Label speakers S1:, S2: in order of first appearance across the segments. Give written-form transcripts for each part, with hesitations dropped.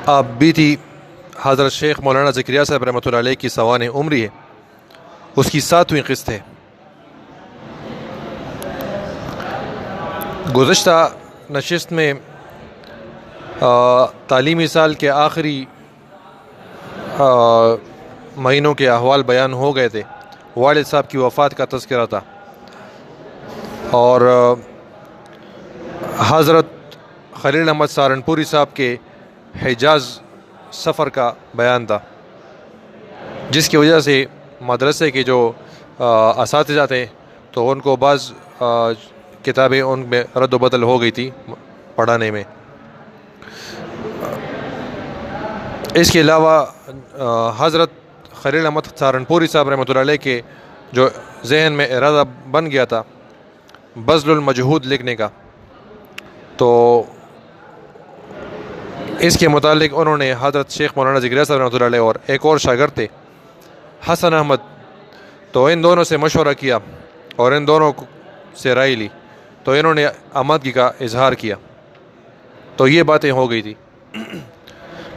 S1: آپ بیتی حضرت شیخ مولانا زکریا صاحب رحمۃ اللہ علیہ کی سوانح عمری ہے، اس کی 7ویں قسط ہے۔ گزشتہ نشست میں تعلیمی سال کے آخری مہینوں کے احوال بیان ہو گئے تھے، والد صاحب کی وفات کا تذکرہ تھا، اور حضرت خلیل احمد سہارنپوری صاحب کے حجاز سفر کا بیان تھا، جس کی وجہ سے مدرسے کے جو اساتذہ تھے تو ان کو بعض کتابیں ان میں رد و بدل ہو گئی تھی پڑھانے میں۔ اس کے علاوہ حضرت خلیل احمد سہارنپوری صاحب رحمۃ اللہ علیہ کے جو ذہن میں ارادہ بن گیا تھا بذل المجہود لکھنے کا، تو اس کے متعلق انہوں نے حضرت شیخ مولانا زکریا صاحب رحمۃ اللہ علیہ اور ایک اور شاگرد تھے حسن احمد، تو ان دونوں سے مشورہ کیا اور ان دونوں سے رائے لی، تو انہوں نے آمادگی کا اظہار کیا، تو یہ باتیں ہو گئی تھی۔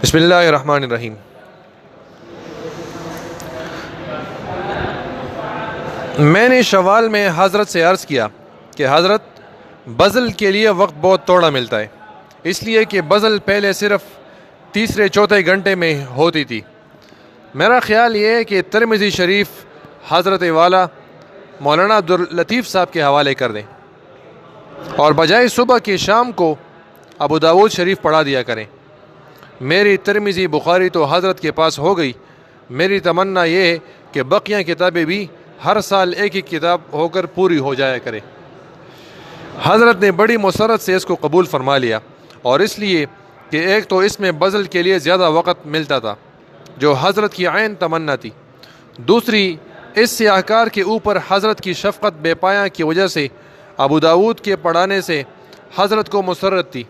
S1: بسم اللہ الرحمن الرحیم۔ میں نے شوال میں حضرت سے عرض کیا کہ حضرت بذل کے لیے وقت بہت تھوڑا ملتا ہے، اس لیے کہ بذل پہلے صرف تیسرے چوتھے گھنٹے میں ہوتی تھی۔ میرا خیال یہ ہے کہ ترمذی شریف حضرت والا مولانا عبداللطیف صاحب کے حوالے کر دیں اور بجائے صبح کے شام کو ابو داود شریف پڑھا دیا کریں۔ میری ترمذی بخاری تو حضرت کے پاس ہو گئی، میری تمنا یہ ہے کہ بقیہ کتابیں بھی ہر سال ایک ایک کتاب ہو کر پوری ہو جایا کرے۔ حضرت نے بڑی مسرت سے اس کو قبول فرما لیا، اور اس لیے کہ ایک تو اس میں بذل کے لیے زیادہ وقت ملتا تھا جو حضرت کی عین تمنا تھی، دوسری اس سیاہکار کے اوپر حضرت کی شفقت بے پایہ کی وجہ سے ابو داود کے پڑھانے سے حضرت کو مسرت تھی،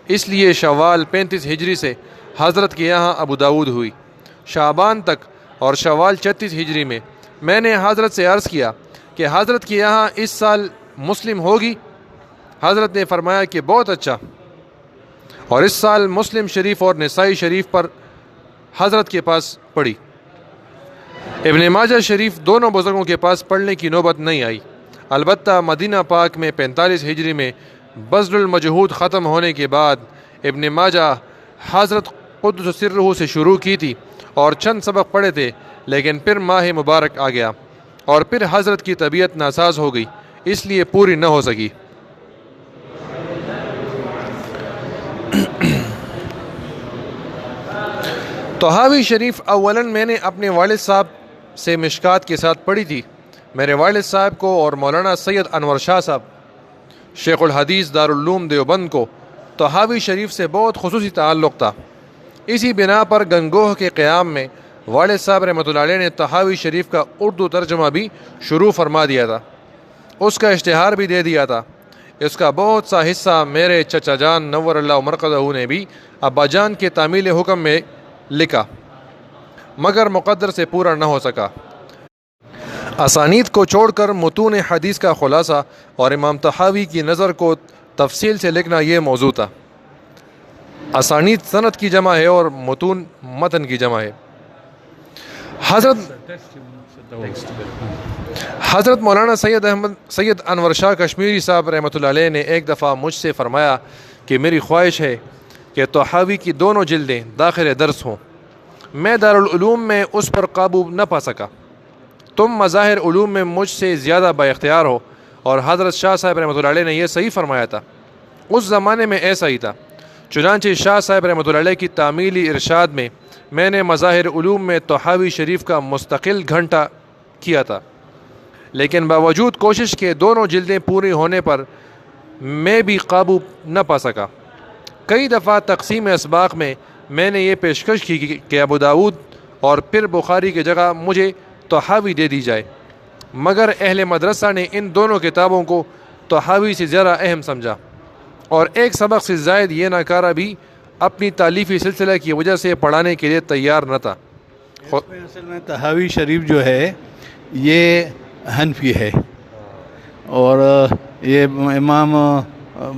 S1: اس لیے شوال 35 ہجری سے حضرت کے یہاں ابو داود ہوئی۔ شعبان تک اور شوال 36 ہجری میں نے حضرت سے عرض کیا کہ حضرت کے یہاں اس سال مسلم ہوگی؟ حضرت نے فرمایا کہ بہت اچھا، اور اس سال مسلم شریف اور نسائی شریف پر حضرت کے پاس پڑھی۔ ابن ماجہ شریف دونوں بزرگوں کے پاس پڑھنے کی نوبت نہیں آئی، البتہ مدینہ پاک میں 45 ہجری میں بذل المجہود ختم ہونے کے بعد ابن ماجہ حضرت قدس سرہ سے شروع کی تھی اور چند سبق پڑھے تھے، لیکن پھر ماہ مبارک آ گیا اور پھر حضرت کی طبیعت ناساز ہو گئی، اس لیے پوری نہ ہو سکی۔ طحاوی شریف اولاً میں نے اپنے والد صاحب سے مشکات کے ساتھ پڑھی تھی۔ میرے والد صاحب کو اور مولانا سید انور شاہ صاحب شیخ الحدیث دارالعلوم دیوبند کو طحاوی شریف سے بہت خصوصی تعلق تھا، اسی بنا پر گنگوہ کے قیام میں والد صاحب رحمۃ اللہ علیہ نے طحاوی شریف کا اردو ترجمہ بھی شروع فرما دیا تھا، اس کا اشتہار بھی دے دیا تھا۔ اس کا بہت سا حصہ میرے چچا جان نور اللہ مرقدہ نے بھی ابا جان کے تعمیل حکم میں لکھا، مگر مقدر سے پورا نہ ہو سکا۔ اسانید کو چھوڑ کر متون حدیث کا خلاصہ اور امام طحاوی کی نظر کو تفصیل سے لکھنا یہ موضوع تھا۔ اسانید سند کی جمع ہے اور متون متن کی جمع ہے۔ حضرت مولانا سید انور شاہ کشمیری صاحب رحمۃ اللہ علیہ نے ایک دفعہ مجھ سے فرمایا کہ میری خواہش ہے کہ طحاوی کی دونوں جلدیں داخل درس ہوں۔ میں دارالعلوم میں اس پر قابو نہ پا سکا۔ تم مظاہر علوم میں مجھ سے زیادہ با اختیار ہو، اور حضرت شاہ صاحب رحمۃ اللہ علیہ نے یہ صحیح فرمایا تھا، اس زمانے میں ایسا ہی تھا۔ چنانچہ شاہ صاحب رحمۃ اللہ علیہ کی تعمیلی ارشاد میں نے مظاہر علوم میں طحاوی شریف کا مستقل گھنٹہ کیا تھا، لیکن باوجود کوشش کے دونوں جلدیں پوری ہونے پر میں بھی قابو نہ پا سکا۔ کئی دفعہ تقسیم اسباق میں نے یہ پیشکش کی کہ ابو داود اور پھر بخاری کی جگہ مجھے طحاوی دے دی جائے، مگر اہل مدرسہ نے ان دونوں کتابوں کو طحاوی سے زیادہ اہم سمجھا، اور ایک سبق سے زائد یہ ناکارہ بھی اپنی تالیفی سلسلہ کی وجہ سے پڑھانے کے لیے تیار نہ تھا۔
S2: اصل میں طحاوی شریف جو ہے یہ حنفی ہے، اور یہ امام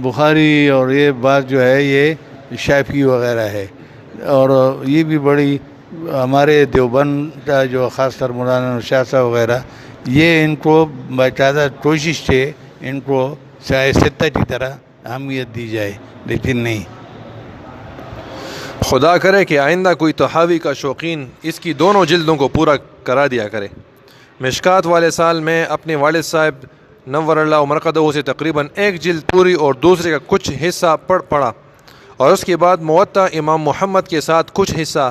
S2: بخاری اور یہ بات جو ہے یہ شافعی وغیرہ ہے، اور یہ بھی بڑی ہمارے دیوبند کا جو خاص کر مولانا شاہ صاحب وغیرہ، یہ ان کو باقاعدہ کوشش ہے ان کو سیاستہ کی طرح اہمیت دی جائے، لیکن نہیں۔
S1: خدا کرے کہ آئندہ کوئی تحاوی کا شوقین اس کی دونوں جلدوں کو پورا کرا دیا کرے۔ مشکات والے سال میں اپنے والد صاحب نور اللہ مرقدہ سے تقریباً ایک جلد پوری اور دوسرے کا کچھ حصہ پڑھا، اور اس کے بعد موطا امام محمد کے ساتھ کچھ حصہ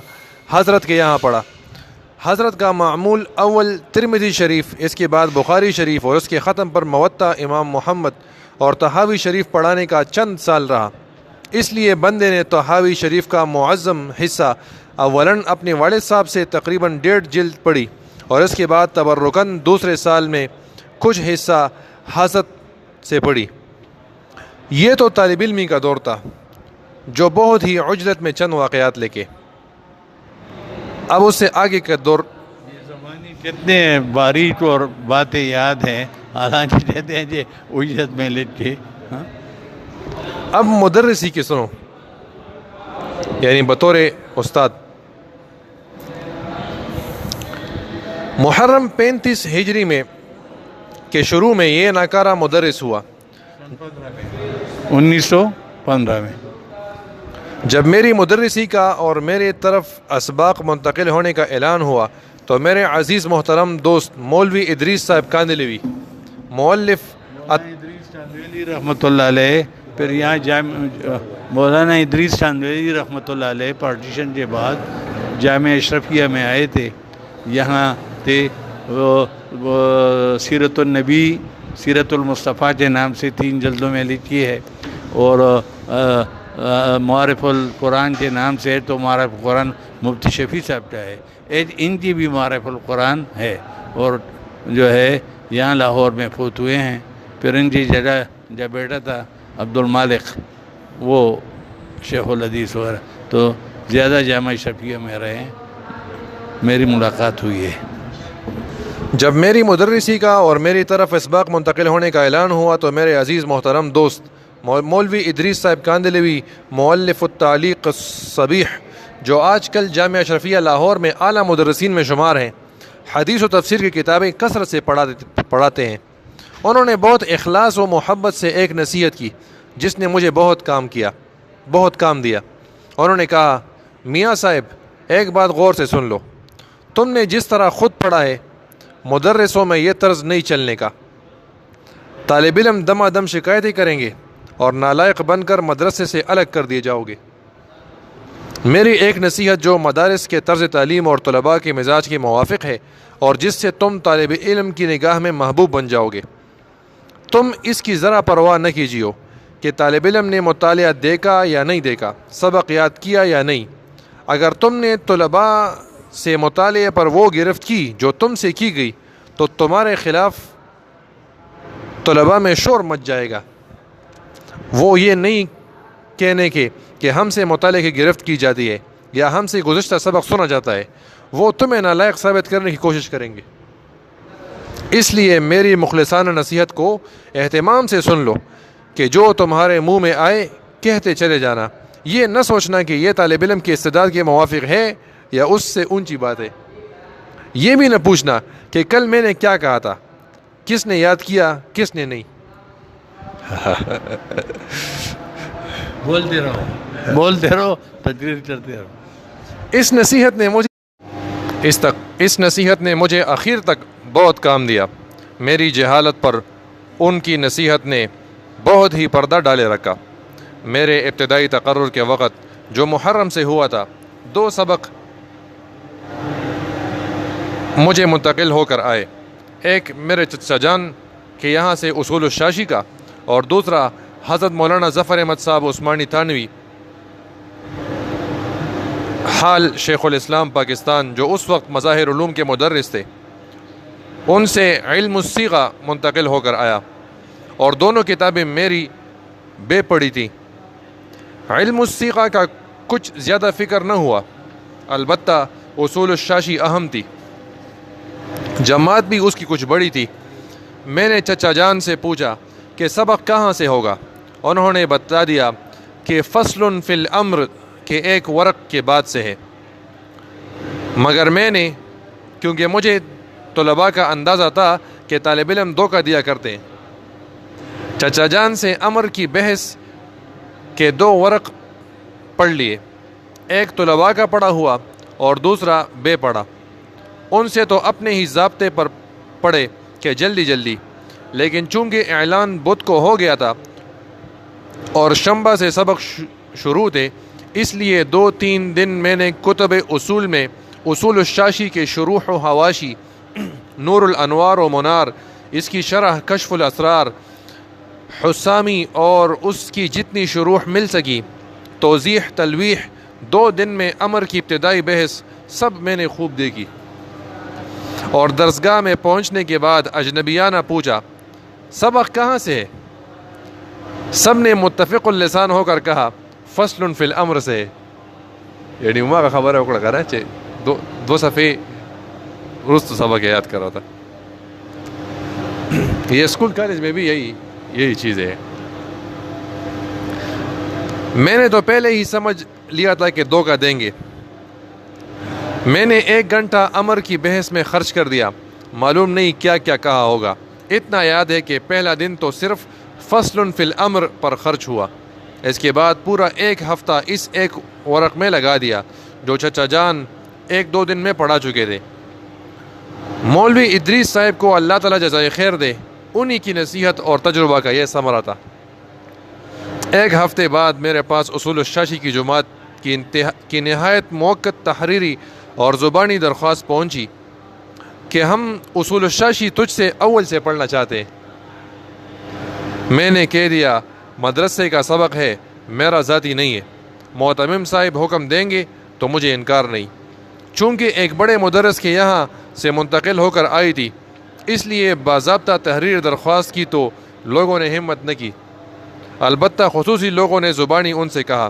S1: حضرت کے یہاں پڑھا۔ حضرت کا معمول اول ترمذی شریف، اس کے بعد بخاری شریف، اور اس کے ختم پر موطا امام محمد اور تحاوی شریف پڑھانے کا چند سال رہا۔ اس لیے بندے نے تحاوی شریف کا معظم حصہ اولاً اپنے والد صاحب سے تقریباً 1.5 جلد پڑھی، اور اس کے بعد تبرکاً دوسرے سال میں کچھ حصہ حضرت سے پڑھی۔ یہ تو طالب علمی کا دور تھا جو بہت ہی عجلت میں چند واقعات لے کے، اب اس سے آگے کا دور۔
S2: یہ زبانی کتنے باریک اور باتیں یاد ہیں، حالانکہ کہتے ہیں کہ اجرت میں لکھ کے۔
S1: اب مدرسی کی سنو، یعنی بطور استاد۔ محرم 35 ہجری میں کے شروع میں یہ ناکارہ مدرس ہوا۔
S2: 1915 میں
S1: جب میری مدرسی کا اور میری طرف اسباق منتقل ہونے کا اعلان ہوا تو میرے عزیز محترم دوست مولوی ادریس صاحب کاندھلوی، مؤلف
S2: ادریس چاندویلی رحمۃ اللہ علیہ، پھر یہاں مولانا ادریس چاندویلی رحمۃ اللہ علیہ پارٹیشن کے بعد جامعہ اشرفیہ میں آئے تھے۔ یہاں تھے وہ سیرت النبی، سیرت المصطفیٰ کے نام سے 3 جلدوں میں لکھی ہے، اور معارف القرآن کے نام سے ہے تو معارف القرآن مفتی شفیع صاحب کا ہے، ان کی بھی معارف القرآن ہے، اور جو ہے یہاں لاہور میں فوت ہوئے ہیں۔ پھر ان کی جگہ جب بیٹا تھا عبد المالک، وہ شیخ الحدیث وغیرہ، تو زیادہ جامعہ اشرفیہ میں رہے ہیں، میری ملاقات ہوئی ہے۔
S1: جب میری مدرسی کا اور میری طرف اسباق منتقل ہونے کا اعلان ہوا تو میرے عزیز محترم دوست مولوی ادریس صاحب کاندھلوی، مؤلف التعلیق الصبیح، جو آج کل جامعہ اشرفیہ لاہور میں اعلیٰ مدرسین میں شمار ہیں، حدیث و تفسیر کی کتابیں کثرت سے پڑھاتے ہیں۔ انہوں نے بہت اخلاص و محبت سے ایک نصیحت کی جس نے مجھے بہت کام دیا۔ انہوں نے کہا، میاں صاحب ایک بات غور سے سن لو، تم نے جس طرح خود پڑھا ہے مدرسوں میں یہ طرز نہیں چلنے کا۔ طالب علم دم دم شکایتیں کریں گے اور نالائق بن کر مدرسے سے الگ کر دیے جاؤ گے۔ میری ایک نصیحت جو مدارس کے طرز تعلیم اور طلباء کے مزاج کے موافق ہے اور جس سے تم طالب علم کی نگاہ میں محبوب بن جاؤ گے، تم اس کی ذرا پرواہ نہ کیجیے کہ طالب علم نے مطالعہ دیکھا یا نہیں دیکھا، سبق یاد کیا یا نہیں۔ اگر تم نے طلباء سے مطالعے پر وہ گرفت کی جو تم سے کی گئی تو تمہارے خلاف طلباء میں شور مچ جائے گا۔ وہ یہ نہیں کہنے کے کہ ہم سے مطالعے کی گرفت کی جاتی ہے یا ہم سے گزشتہ سبق سنا جاتا ہے، وہ تمہیں نالائق ثابت کرنے کی کوشش کریں گے۔ اس لیے میری مخلصانہ نصیحت کو اہتمام سے سن لو کہ جو تمہارے منہ میں آئے کہتے چلے جانا، یہ نہ سوچنا کہ یہ طالب علم کے استعداد کے موافق ہے یا اس سے اونچی بات ہے۔ یہ بھی نہ پوچھنا کہ کل میں نے کیا کہا تھا، کس نے یاد کیا کس نے نہیں۔
S2: بولتے رہو تقریر کرتے رہو۔
S1: اس نصیحت نے مجھے آخر تک بہت کام دیا۔ میری جہالت پر ان کی نصیحت نے بہت ہی پردہ ڈالے رکھا۔ میرے ابتدائی تقرر کے وقت جو محرم سے ہوا تھا، 2 سبق مجھے منتقل ہو کر آئے، ایک میرے چچا جان کے یہاں سے اصول الشاشی کا، اور دوسرا حضرت مولانا ظفر احمد صاحب عثمانی تھانوی حال شیخ الاسلام پاکستان، جو اس وقت مظاہر علوم کے مدرس تھے، ان سے علم الصیغہ منتقل ہو کر آیا، اور دونوں کتابیں میری بے پڑھی تھیں۔ علم الصیغہ کا کچھ زیادہ فکر نہ ہوا، البتہ اصول الشاشی اہم تھی، جماعت بھی اس کی کچھ بڑی تھی۔ میں نے چچا جان سے پوچھا کہ سبق کہاں سے ہوگا، انہوں نے بتا دیا کہ فصل فی الامر کہ ایک ورق کے بعد سے ہے، مگر میں نے، کیونکہ مجھے طلباء کا اندازہ تھا کہ طالب علم دھوکہ دیا کرتے ہیں، چچا جان سے امر کی بحث کے 2 ورق پڑھ لیے، ایک طلباء کا پڑھا ہوا اور دوسرا بے پڑھا۔ ان سے تو اپنے ہی ضابطے پر پڑھے کہ جلدی جلدی، لیکن چونکہ اعلان بدھ کو ہو گیا تھا اور شنبہ سے سبق شروع تھے، اس لیے 2-3 دن میں نے کتب اصول میں اصول الشاشی کے شروح و حواشی، نور الانوار و منار، اس کی شرح کشف الاسرار، حسامی اور اس کی جتنی شروح مل سکی، توضیح تلویح، 2 دن میں امر کی ابتدائی بحث سب میں نے خوب دیکھی، اور درسگاہ میں پہنچنے کے بعد اجنبیانہ پوچھا سبق کہاں سے ہے؟ سب نے متفق اللسان ہو کر کہا فصل فی الامر سے ہے، یعنی وہاں کا خبر ہے اکڑا کر رہا ہے 2 صفحے رست سبق یاد کر رہا تھا۔ یہ اسکول کالج میں بھی یہی چیزیں ہیں۔ میں نے تو پہلے ہی سمجھ لیا تھا کہ دھوکہ دیں گے۔ میں نے 1 گھنٹہ امر کی بحث میں خرچ کر دیا، معلوم نہیں کیا کیا کہا ہوگا۔ اتنا یاد ہے کہ پہلا دن تو صرف فصل فی الامر پر خرچ ہوا، اس کے بعد پورا 1 ہفتہ اس ایک ورق میں لگا دیا جو چچا جان 1-2 دن میں پڑھا چکے تھے۔ مولوی ادریس صاحب کو اللہ تعالیٰ جزائے خیر دے، انہی کی نصیحت اور تجربہ کا یہ ثمرہ تھا۔ 1 ہفتے بعد میرے پاس اصول الشاشی کی جماعت کی نہایت موقت تحریری اور زبانی درخواست پہنچی کہ ہم اصول الشاشی تجھ سے اول سے پڑھنا چاہتے ہیں۔ میں نے کہہ دیا مدرسے کا سبق ہے، میرا ذاتی نہیں ہے، معتمم صاحب حکم دیں گے تو مجھے انکار نہیں۔ چونکہ ایک بڑے مدرس کے یہاں سے منتقل ہو کر آئی تھی، اس لیے باضابطہ تحریر درخواست کی تو لوگوں نے ہمت نہ کی، البتہ خصوصی لوگوں نے زبانی ان سے کہا،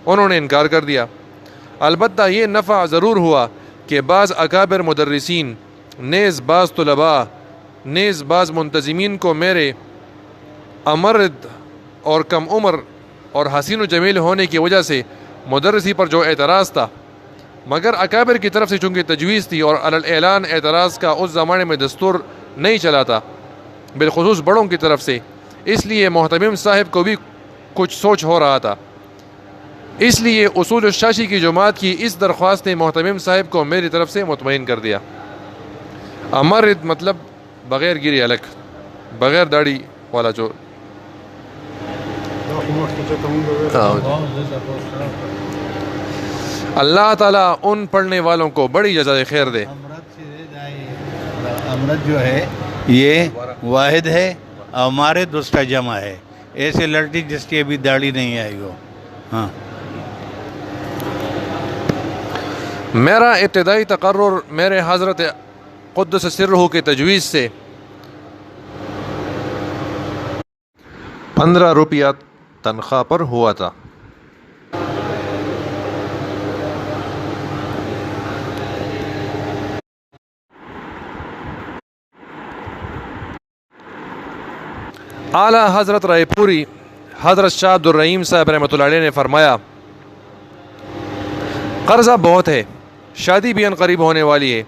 S1: انہوں نے انکار کر دیا۔ البتہ یہ نفع ضرور ہوا کہ بعض اکابر مدرسین نیز بعض طلباء نیز بعض منتظمین کو میرے امرد اور کم عمر اور حسین و جمیل ہونے کی وجہ سے مدرسی پر جو اعتراض تھا، مگر اکابر کی طرف سے چونکہ تجویز تھی اور علی الاعلان اعتراض کا اس زمانے میں دستور نہیں چلا تھا، بالخصوص بڑوں کی طرف سے، اس لیے محتمم صاحب کو بھی کچھ سوچ ہو رہا تھا۔ اس لیے اصول الشاشی کی جماعت کی اس درخواست نے محتمم صاحب کو میری طرف سے مطمئن کر دیا۔ امرد مطلب بغیر گیری الگ، بغیر داڑھی والا جو اللہ تعالیٰ ان پڑھنے والوں کو بڑی جزائے خیر دے۔
S2: امرت جو ہے یہ واحد ہے، ہمارے دوستا جمع ہے، ایسے لڑکی جس کی ابھی داڑھی نہیں آئی ہو۔ ہاں،
S1: میرا ابتدائی تقرر میرے حضرت قدس سرہ کی تجویز سے 15 روپیہ تنخواہ پر ہوا تھا۔ اعلیٰ حضرت رائے پوری حضرت شاہ عبد الرحیم صاحب رحمۃ اللہ علیہ نے فرمایا قرضہ بہت ہے، شادی بھی عنقریب ہونے والی ہے،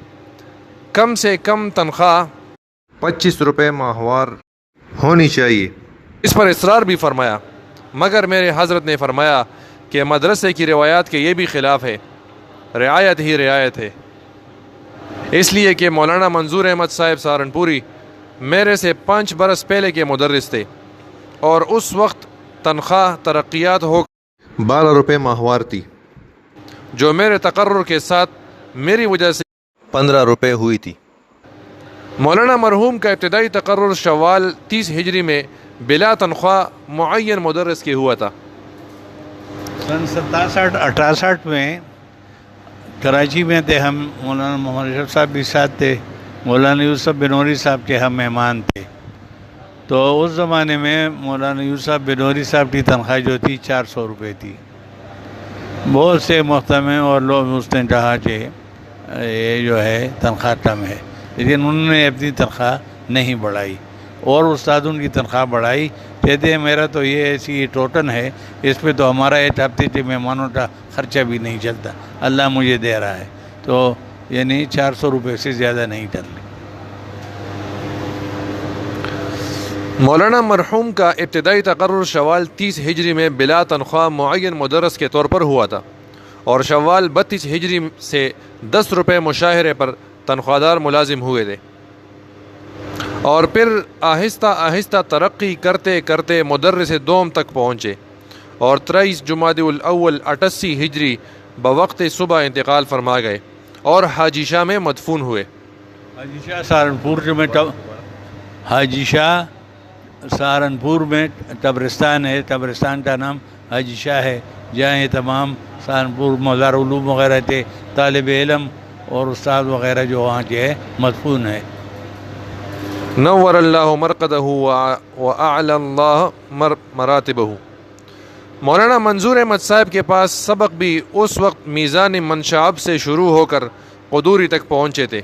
S1: کم سے کم تنخواہ 25 روپے ماہوار ہونی چاہیے۔ اس پر اصرار بھی فرمایا، مگر میرے حضرت نے فرمایا کہ مدرسے کی روایات کے یہ بھی خلاف ہے، رعایت ہی رعایت ہے، اس لیے کہ مولانا منظور احمد صاحب سہارنپوری میرے سے 5 برس پہلے کے مدرس تھے، اور اس وقت تنخواہ ترقیات ہو 12 روپے ماہوار تھی، جو میرے تقرر کے ساتھ میری وجہ سے 15 روپے ہوئی تھی۔ مولانا مرحوم کا ابتدائی تقرر شوال 30 ہجری میں بلا تنخواہ معین مدرس کے ہوا تھا۔
S2: سن 67-68 میں کراچی میں تھے ہم، مولانا محمد اشرف صاحب بھی ساتھ تھے، مولانا یوسف بنوری صاحب کے ہم مہمان تھے۔ تو اس زمانے میں مولانا یوسف بنوری صاحب کی تنخواہ جو تھی 400 روپے تھی۔ بہت سے محتمم اور لوگ اس نے کہا کہ یہ جو ہے تنخواہ کم ہے، لیکن انہوں نے اپنی تنخواہ نہیں بڑھائی، اور استادوں کی تنخواہ بڑھائی، کہتے ہیں میرا تو یہ ایسی ٹوٹن ہے، اس پہ تو ہمارا ایک ہفتے کے مہمانوں کا خرچہ بھی نہیں چلتا، اللہ مجھے دے رہا ہے، تو یعنی 400 روپے سے زیادہ نہیں چلتے۔
S1: مولانا مرحوم کا ابتدائی تقرر شوال 30 ہجری میں بلا تنخواہ معین مدرس کے طور پر ہوا تھا، اور شوال 32 ہجری سے 10 روپے مشاہرے پر تنخواہ دار ملازم ہوئے تھے، اور پھر آہستہ آہستہ ترقی کرتے کرتے مدرس دوم تک پہنچے، اور 23 جمادی الاول 88 ہجری بوقت صبح انتقال فرما گئے اور حاجی شاہ میں مدفون ہوئے۔
S2: حاجی شاہ سہارنپور میں قبرستان ہے، قبرستان کا نام حاجی شاہ ہے، جہاں یہ تمام سہارنپور مزار علوم وغیرہ تھے، طالب علم اور استاد وغیرہ جو وہاں کے ہے مدفون ہے۔
S1: نور اللہ مرقدہ وأعلی اللہ مراتبہ۔ مولانا منظور احمد صاحب کے پاس سبق بھی اس وقت میزان منشعب سے شروع ہو کر قدوری تک پہنچے تھے۔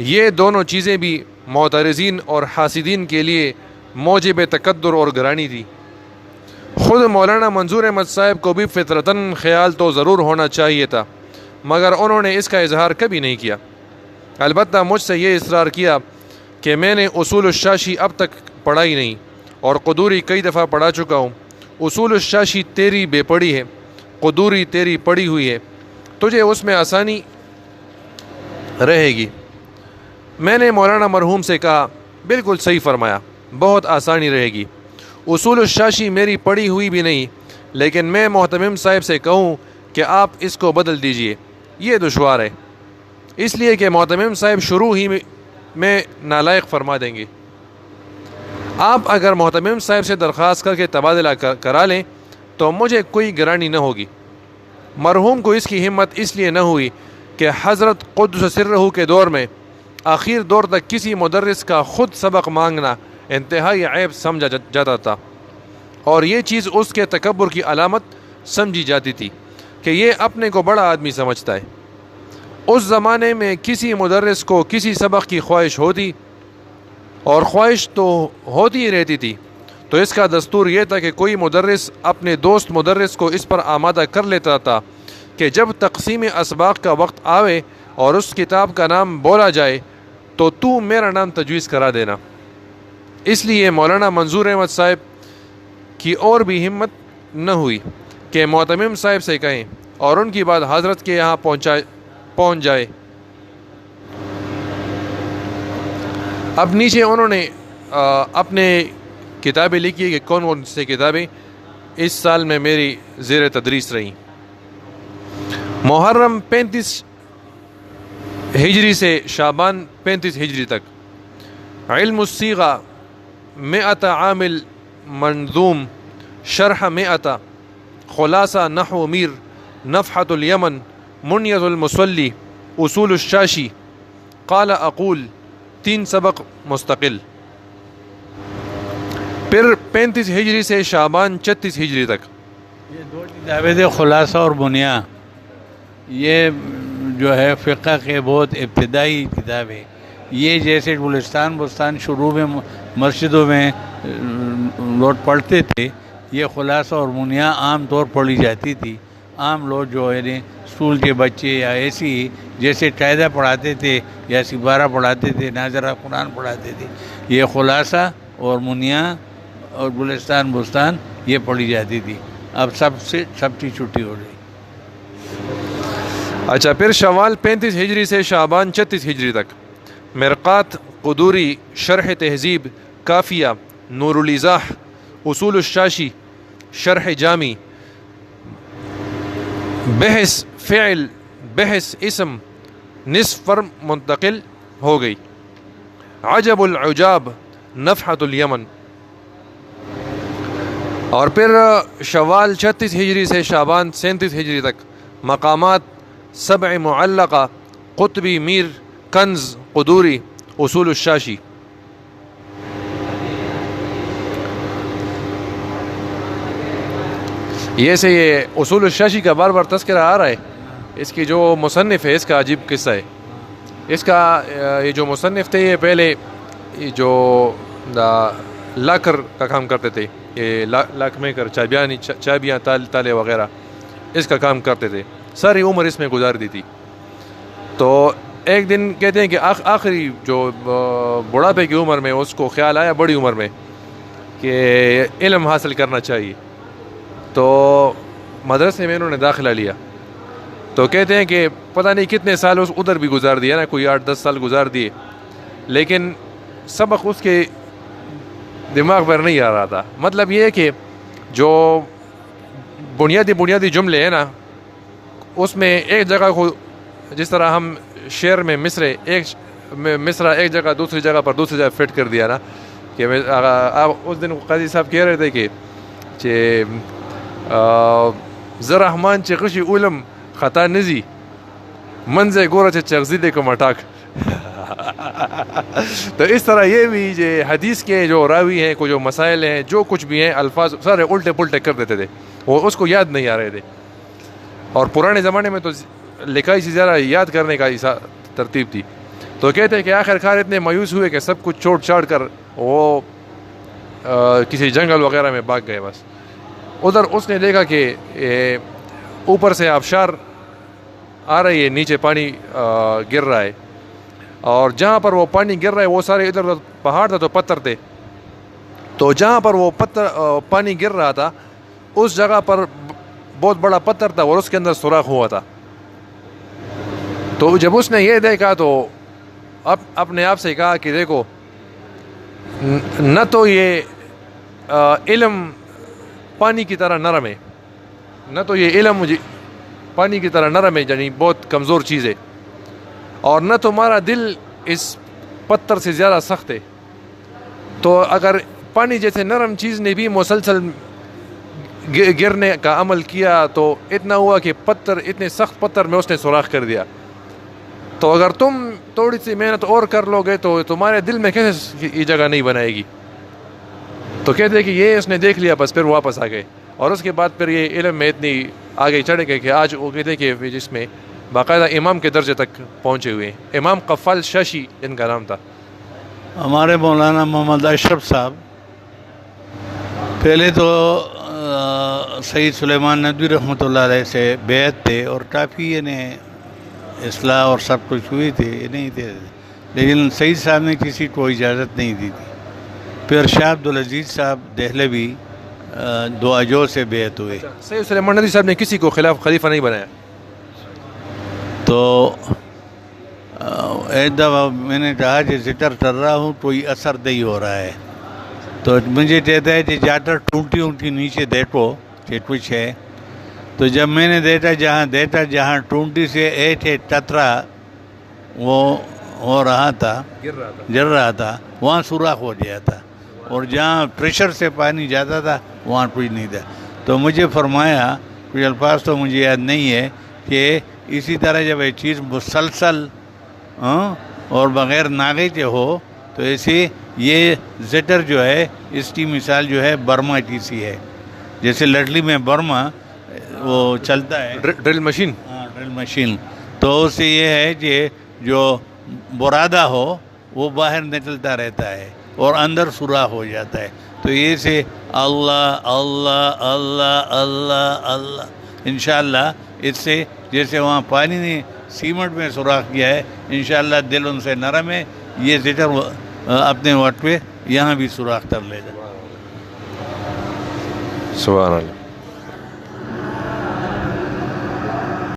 S1: یہ دونوں چیزیں بھی معترضین اور حاسدین کے لیے موجب تقدر اور گرانی تھی۔ خود مولانا منظور احمد صاحب کو بھی فطرتاً خیال تو ضرور ہونا چاہیے تھا، مگر انہوں نے اس کا اظہار کبھی نہیں کیا۔ البتہ مجھ سے یہ اصرار کیا کہ میں نے اصول الشاشی اب تک پڑھا ہی نہیں، اور قدوری کئی دفعہ پڑھا چکا ہوں۔ اصول الشاشی تیری بے پڑھی ہے، قدوری تیری پڑھی ہوئی ہے، تجھے اس میں آسانی رہے گی۔ میں نے مولانا مرحوم سے کہا بالکل صحیح فرمایا، بہت آسانی رہے گی۔ اصول الشاشی میری پڑھی ہوئی بھی نہیں، لیکن میں محتمم صاحب سے کہوں کہ آپ اس کو بدل دیجئے، یہ دشوار ہے، اس لیے کہ محتمم صاحب شروع ہی میں نالائق فرما دیں گے۔ آپ اگر محتمم صاحب سے درخواست کر کے تبادلہ کرا لیں تو مجھے کوئی گرانی نہ ہوگی۔ مرحوم کو اس کی ہمت اس لیے نہ ہوئی کہ حضرت قدس سرہ کے دور میں آخر دور تک کسی مدرس کا خود سبق مانگنا انتہائی عیب سمجھا جاتا تھا، اور یہ چیز اس کے تکبر کی علامت سمجھی جاتی تھی کہ یہ اپنے کو بڑا آدمی سمجھتا ہے۔ اس زمانے میں کسی مدرس کو کسی سبق کی خواہش ہوتی، اور خواہش تو ہوتی ہی رہتی تھی، تو اس کا دستور یہ تھا کہ کوئی مدرس اپنے دوست مدرس کو اس پر آمادہ کر لیتا تھا کہ جب تقسیم اسباق کا وقت آوے اور اس کتاب کا نام بولا جائے تو میرا نام تجویز کرا دینا۔ اس لیے مولانا منظور احمد صاحب کی اور بھی ہمت نہ ہوئی کہ معتمم صاحب سے کہیں اور ان کی بات حضرت کے یہاں پہنچ جائے۔ اب نیچے انہوں نے اپنے کتابیں لکھی کہ کون کون سی کتابیں اس سال میں میری زیر تدریس رہیں۔ محرم 35 ہجری سے شعبان 35 ہجری تک علم الصیغہ 100 عامل منظوم شرح 100 خلاصہ نحو میر نفحۃ الیمن منیت المصلی اصول الشاشی قال اقول 3 سبق مستقل۔ پھر 35 ہجری سے شعبان 36 ہجری تک
S2: یہ 2 کتابیں تھے، خلاصہ اور بنیاں۔ یہ جو ہے فقہ کے بہت ابتدائی کتابیں، یہ جیسے گلستان بستان شروع میں مسجدوں میں لوگ پڑھتے تھے، یہ خلاصہ اور بنیاں عام طور پڑھی جاتی تھی۔ عام لوگ جو یعنی اسکول کے بچے یا ایسی جیسے قاعدہ پڑھاتے تھے یا سپارہ پڑھاتے تھے، ناظرہ قرآن پڑھاتے تھے، یہ خلاصہ اور منیاں اور گلستان بستان یہ پڑھی جاتی تھی۔ اب سب کی چھٹی ہو گئی۔
S1: اچھا، پھر شوال 35 ہجری سے شعبان 36 ہجری تک مرقات قدوری شرح تہذیب کافیہ نور الایضاح اصول الشاشی شرح جامی بحث فعل بحث اسم نصف پر منتقل ہو گئی۔ عجب العجاب نفحۃ الیمن۔ اور پھر شوال 36 ہجری سے شعبان 37 ہجری تک مقامات 7 معلقہ قطبی میر کنز قدوری اصول الشاشی۔ یہ اصول الشاشی کا بار بار تذکرہ آ رہا ہے۔ اس کی جو مصنف ہے اس کا عجیب قصہ ہے۔ اس کا یہ جو مصنف تھے، یہ پہلے جو لاکر کا کام کرتے تھے، یہ لاک میکر، چابیاں تالے وغیرہ، اس کا کام کرتے تھے، ساری عمر اس میں گزار دی تھی. تو ایک دن کہتے ہیں کہ آخری جو بڑھاپے کی عمر میں اس کو خیال آیا بڑی عمر میں کہ علم حاصل کرنا چاہیے. تو مدرسے میں انہوں نے داخلہ لیا. تو کہتے ہیں کہ پتہ نہیں کتنے سال اس ادھر بھی گزار دیا نا، کوئی 8-10 سال گزار دیے، لیکن سبق اس کے دماغ پر نہیں آ رہا تھا. مطلب یہ ہے کہ جو بنیادی جملے ہیں نا، اس میں ایک جگہ کو، جس طرح ہم شعر میں مصرع ایک جگہ دوسری جگہ فٹ کر دیا نا، کہ آپ اس دن قاضی صاحب کہہ رہے تھے کہ زرحمان چقشی علم خطا نزی منزے گورا چغزیدے کو مٹاک. تو اس طرح یہ بھی جو حدیث کے جو راوی ہیں، کو جو مسائل ہیں، جو کچھ بھی ہیں، الفاظ سارے الٹے پلٹے کر دیتے تھے، وہ اس کو یاد نہیں آ رہے تھے. اور پرانے زمانے میں تو لکھائی سے زیادہ یاد کرنے کا ترتیب تھی. تو کہتے ہیں کہ آخر کار اتنے مایوس ہوئے کہ سب کچھ چھوڑ چھاڑ کر وہ کسی جنگل وغیرہ میں بھاگ گئے. بس ادھر اس نے دیکھا کہ اوپر سے آبشار آ رہی ہے، نیچے پانی گر رہا ہے، اور جہاں پر وہ پانی گر رہا ہے وہ سارے ادھر پہاڑ تھا تو پتھر تھے. تو جہاں پر وہ پانی گر رہا تھا اس جگہ پر بہت بڑا پتھر تھا اور اس کے اندر سوراخ ہوا تھا. تو جب اس نے یہ دیکھا تو اپنے آپ سے کہا کہ دیکھو، نہ تو یہ علم پانی کی طرح نرم ہے، نہ تو یہ علم پانی کی طرح نرم ہے، یعنی بہت کمزور چیز ہے، اور نہ تمہارا دل اس پتھر سے زیادہ سخت ہے. تو اگر پانی جیسے نرم چیز نے بھی مسلسل گرنے کا عمل کیا تو اتنا ہوا کہ اتنے سخت پتھر میں اس نے سوراخ کر دیا. تو اگر تم تھوڑی سی محنت اور کر لو گے تو تمہارے دل میں کیسے یہ جگہ نہیں بنائے گی. تو کہتے ہیں کہ یہ اس نے دیکھ لیا، بس پھر واپس آ گئے، اور اس کے بعد پھر یہ علم میں اتنی آگے چڑھ گئے کہ آج وہ کہتے ہیں کہ جس میں باقاعدہ امام کے درجے تک پہنچے ہوئے ہیں. امام قفال شاشی ان کا نام تھا.
S2: ہمارے مولانا محمد اشرف صاحب پہلے تو سید سلیمان ندوی رحمۃ اللہ علیہ سے بیعت تھے، اور کافی اصلاح اور سب کچھ ہوئی تھی نہیں تھے، لیکن سید صاحب نے کسی کو اجازت نہیں دی تھی. پھر شاہ عبدالعزیز صاحب دہلوی دو اجو سے بیعت ہوئے.
S1: سید سلیمان ندوی صاحب نے کسی کو خلاف خلیفہ نہیں بنایا.
S2: تو ایک دفعہ میں نے کہا کہ ذکر کر رہا ہوں کوئی اثر نہیں ہو رہا ہے، تو مجھے کہتا ہے کہ جا کر ٹونٹی نیچے دیکھو کہ کچھ ہے. تو جب میں نے دیکھا جہاں ٹونٹی سے ایک قطرہ وہ ہو رہا تھا، گر رہا تھا، وہاں سوراخ ہو گیا تھا، اور جہاں پریشر سے پانی جاتا تھا وہاں کچھ نہیں تھا. تو مجھے فرمایا، کچھ الفاظ تو مجھے یاد نہیں ہے، کہ اسی طرح جب یہ چیز مسلسل اور بغیر ناغے کے ہو تو ایسے یہ زٹر جو ہے، اس کی مثال جو ہے برما کی سی ہے. جیسے لڑلی میں برما وہ چلتا ہے،
S1: ڈرل مشین.
S2: ہاں، ڈرل مشین. تو اس سے یہ ہے کہ جو برادہ ہو وہ باہر نکلتا رہتا ہے اور اندر سوراخ ہو جاتا ہے. تو یہ سے اللہ اللہ اللہ اللہ اللہ انشاءاللہ، اس سے جیسے وہاں پانی نے سیمنٹ میں سوراخ کیا ہے، انشاءاللہ دل ان سے نرم ہے، یہ ذکر اپنے وقت پہ یہاں بھی سوراخ کر لے گا.
S1: سبحان اللہ.